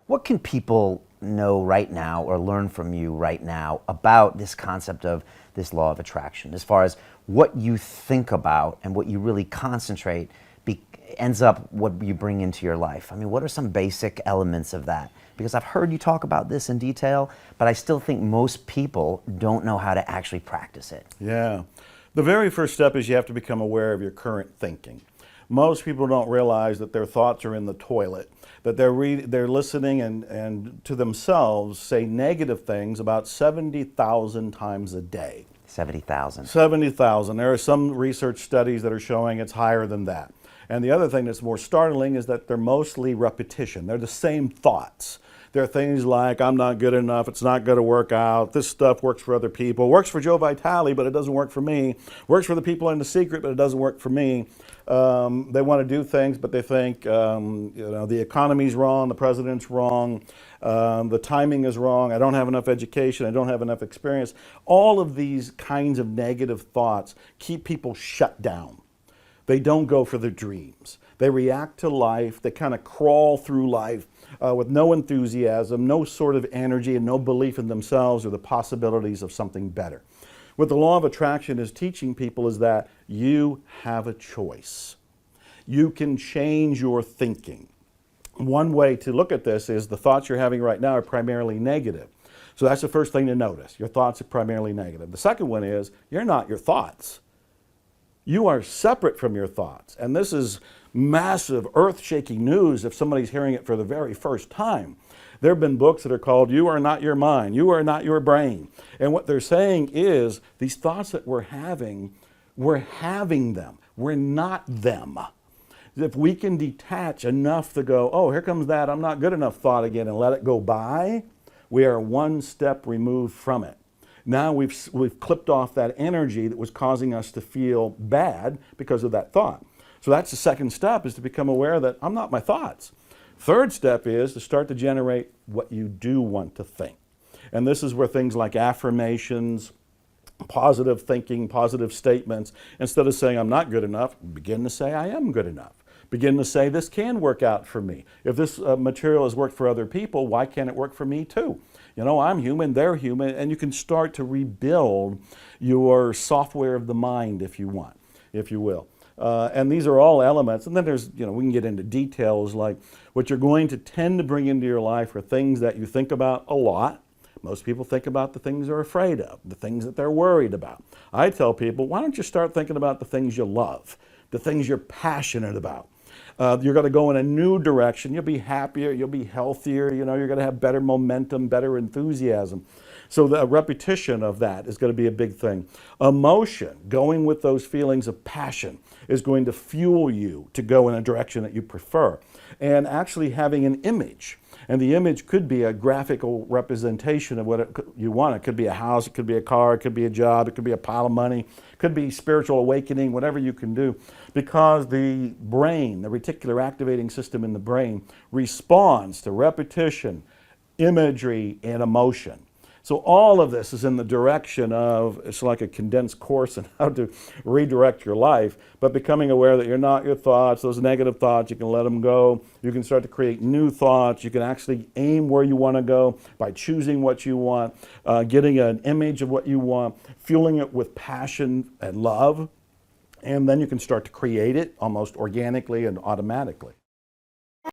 What can people know right now or learn from you right now about this concept of this law of attraction, as far as what you think about and what you really concentrate ends up what you bring into your life? I mean, what are some basic elements of that? Because I've heard you talk about this in detail, but I still think most people don't know how to actually practice it. Yeah. The very first step is you have to become aware of your current thinking. Most people don't realize that their thoughts are in the toilet, that they're listening and to themselves say negative things about 70,000 times a day. 70,000. 70,000. There are some research studies that are showing it's higher than that. And the other thing that's more startling is that they're mostly repetition. They're the same thoughts. There are things like, I'm not good enough, it's not going to work out, this stuff works for other people, works for Joe Vitale, but it doesn't work for me, works for the people in the secret, but it doesn't work for me. They want to do things, but they think, the economy's wrong, the president's wrong, the timing is wrong, I don't have enough education, I don't have enough experience. All of these kinds of negative thoughts keep people shut down. They don't go for their dreams. They react to life, they kind of crawl through life with no enthusiasm, no sort of energy, and no belief in themselves or the possibilities of something better. What the law of attraction is teaching people is that you have a choice. You can change your thinking. One way to look at this is the thoughts you're having right now are primarily negative. So that's the first thing to notice. Your thoughts are primarily negative. The second one is you're not your thoughts. You are separate from your thoughts. And this is massive, earth-shaking news if somebody's hearing it for the very first time. There have been books that are called, You Are Not Your Mind, You Are Not Your Brain. And what they're saying is, these thoughts that we're having them. We're not them. If we can detach enough to go, oh, here comes that I'm not good enough thought again, and let it go by, we are one step removed from it. Now we've clipped off that energy that was causing us to feel bad because of that thought. So that's the second step, is to become aware that I'm not my thoughts. Third step is to start to generate what you do want to think. And this is where things like affirmations, positive thinking, positive statements, instead of saying I'm not good enough, begin to say I am good enough. Begin to say this can work out for me. If this material has worked for other people, why can't it work for me too? You know, I'm human, they're human, and you can start to rebuild your software of the mind, if you want, if you will. And these are all elements. And then there's, we can get into details like what you're going to tend to bring into your life are things that you think about a lot. Most people think about the things they're afraid of, the things that they're worried about. I tell people, why don't you start thinking about the things you love, the things you're passionate about. You're going to go in a new direction. You'll be happier. You'll be healthier. You're going to have better momentum, better enthusiasm. So the repetition of that is going to be a big thing. Emotion, going with those feelings of passion, is going to fuel you to go in a direction that you prefer. And actually having an image. And the image could be a graphical representation of what you want. It could be a house, it could be a car, it could be a job, it could be a pile of money, it could be spiritual awakening, whatever you can do. Because the brain, the reticular activating system in the brain, responds to repetition, imagery, and emotion. So all of this is in the direction of, it's like a condensed course on how to redirect your life, but becoming aware that you're not your thoughts, those negative thoughts, you can let them go. You can start to create new thoughts. You can actually aim where you want to go by choosing what you want, getting an image of what you want, fueling it with passion and love, and then you can start to create it almost organically and automatically.